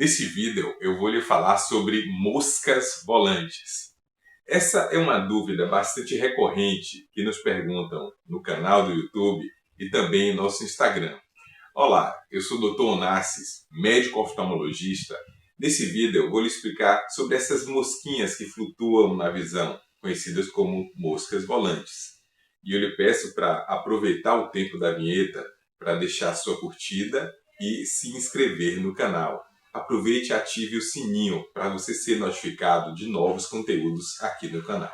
Nesse vídeo eu vou lhe falar sobre moscas volantes. Essa é uma dúvida bastante recorrente que nos perguntam no canal do YouTube e também em nosso Instagram. Olá, eu sou o Dr. Onassis, médico oftalmologista. Nesse vídeo eu vou lhe explicar sobre essas mosquinhas que flutuam na visão, conhecidas como moscas volantes. E eu lhe peço para aproveitar o tempo da vinheta para deixar sua curtida e se inscrever no canal. Aproveite e ative o sininho para você ser notificado de novos conteúdos aqui no canal.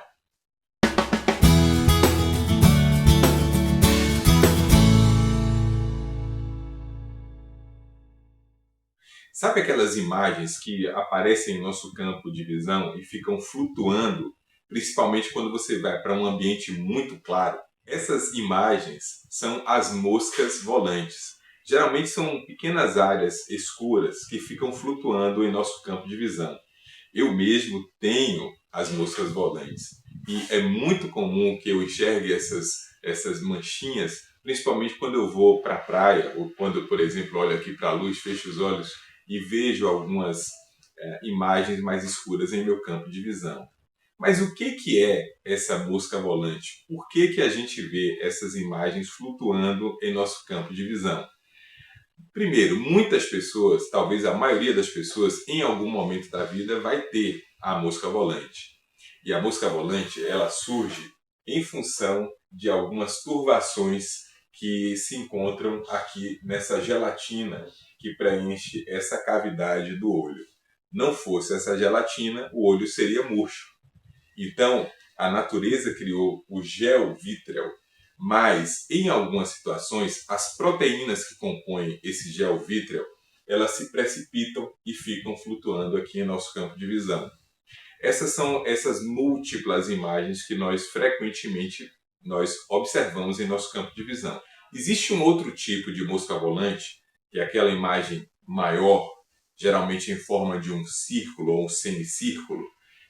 Sabe aquelas imagens que aparecem em nosso campo de visão e ficam flutuando, principalmente quando você vai para um ambiente muito claro? Essas imagens são as moscas volantes. Geralmente são pequenas áreas escuras que ficam flutuando em nosso campo de visão. Eu mesmo tenho as moscas volantes e é muito comum que eu enxergue essas manchinhas, principalmente quando eu vou para a praia ou quando, por exemplo, olho aqui para a luz, fecho os olhos e vejo algumas imagens mais escuras em meu campo de visão. Mas o que é essa mosca volante? Por que a gente vê essas imagens flutuando em nosso campo de visão? Primeiro, muitas pessoas, talvez a maioria das pessoas, em algum momento da vida vai ter a mosca volante. E a mosca volante, ela surge em função de algumas turvações que se encontram aqui nessa gelatina que preenche essa cavidade do olho. Não fosse essa gelatina, o olho seria murcho. Então, a natureza criou o gel vítreo, mas em algumas situações, as proteínas que compõem esse gel vítreo, elas se precipitam e ficam flutuando aqui em nosso campo de visão. Essas são essas múltiplas imagens que nós frequentemente observamos em nosso campo de visão. Existe um outro tipo de mosca volante, que é aquela imagem maior, geralmente em forma de um círculo ou um semicírculo,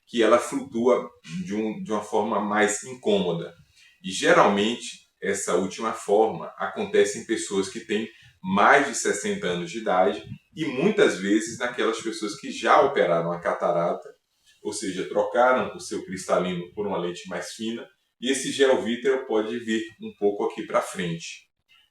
que ela flutua de uma forma mais incômoda. E geralmente essa última forma acontece em pessoas que têm mais de 60 anos de idade e muitas vezes naquelas pessoas que já operaram a catarata, ou seja, trocaram o seu cristalino por uma lente mais fina, e esse gel vítreo pode vir um pouco aqui para frente.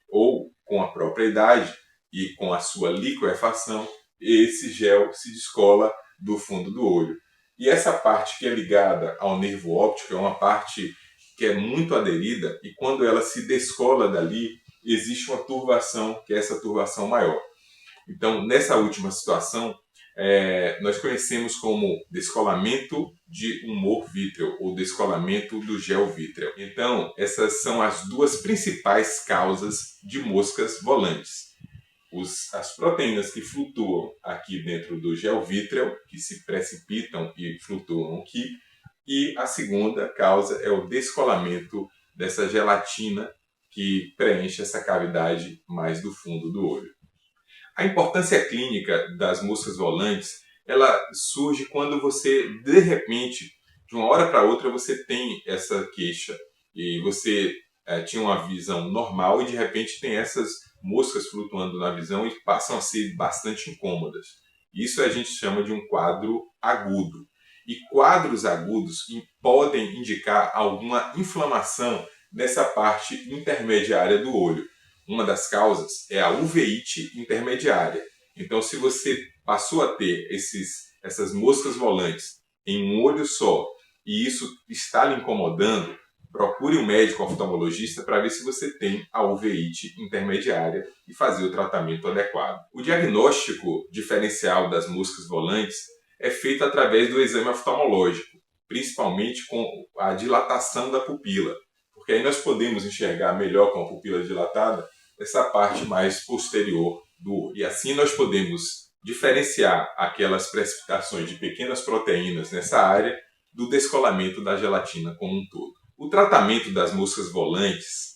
Ou, com a própria idade e com a sua liquefação, esse gel se descola do fundo do olho. E essa parte que é ligada ao nervo óptico é uma parte que é muito aderida e quando ela se descola dali, existe uma turvação, que é essa turvação maior. Então, nessa última situação, nós conhecemos como descolamento de humor vítreo ou descolamento do gel vítreo. Então, essas são as duas principais causas de moscas volantes. As proteínas que flutuam aqui dentro do gel vítreo, que se precipitam e flutuam aqui, e a segunda causa é o descolamento dessa gelatina que preenche essa cavidade mais do fundo do olho. A importância clínica das moscas volantes, ela surge quando você, de repente, de uma hora para outra, você tem essa queixa e você tinha uma visão normal e de repente tem essas moscas flutuando na visão e passam a ser bastante incômodas. Isso a gente chama de um quadro agudo. E quadros agudos podem indicar alguma inflamação nessa parte intermediária do olho. Uma das causas é a uveíte intermediária. Então, se você passou a ter essas moscas volantes em um olho só e isso está lhe incomodando, procure um médico oftalmologista para ver se você tem a uveíte intermediária e fazer o tratamento adequado. O diagnóstico diferencial das moscas volantes é feito através do exame oftalmológico, principalmente com a dilatação da pupila, porque aí nós podemos enxergar melhor com a pupila dilatada essa parte mais posterior do olho. E assim nós podemos diferenciar aquelas precipitações de pequenas proteínas nessa área do descolamento da gelatina como um todo. O tratamento das moscas volantes,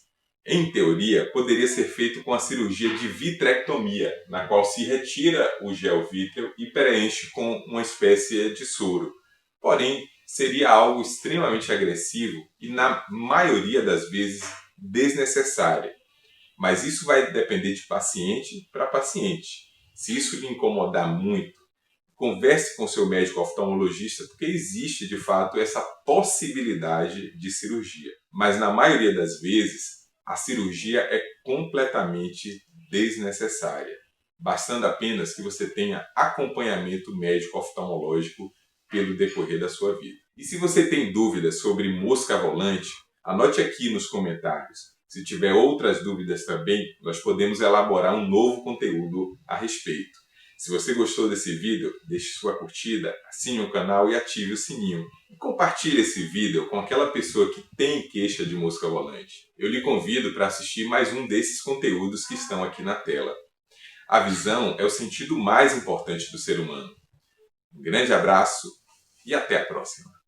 em teoria, poderia ser feito com a cirurgia de vitrectomia, na qual se retira o gel vítreo e preenche com uma espécie de soro. Porém, seria algo extremamente agressivo e, na maioria das vezes, desnecessário. Mas isso vai depender de paciente para paciente. Se isso lhe incomodar muito converse com seu médico oftalmologista, porque existe de fato essa possibilidade de cirurgia. Mas na maioria das vezes, a cirurgia é completamente desnecessária, bastando apenas que você tenha acompanhamento médico oftalmológico pelo decorrer da sua vida. E se você tem dúvidas sobre mosca volante, anote aqui nos comentários. Se tiver outras dúvidas também, nós podemos elaborar um novo conteúdo a respeito. Se você gostou desse vídeo, deixe sua curtida, assine o canal e ative o sininho. E compartilhe esse vídeo com aquela pessoa que tem queixa de mosca volante. Eu lhe convido para assistir mais um desses conteúdos que estão aqui na tela. A visão é o sentido mais importante do ser humano. Um grande abraço e até a próxima!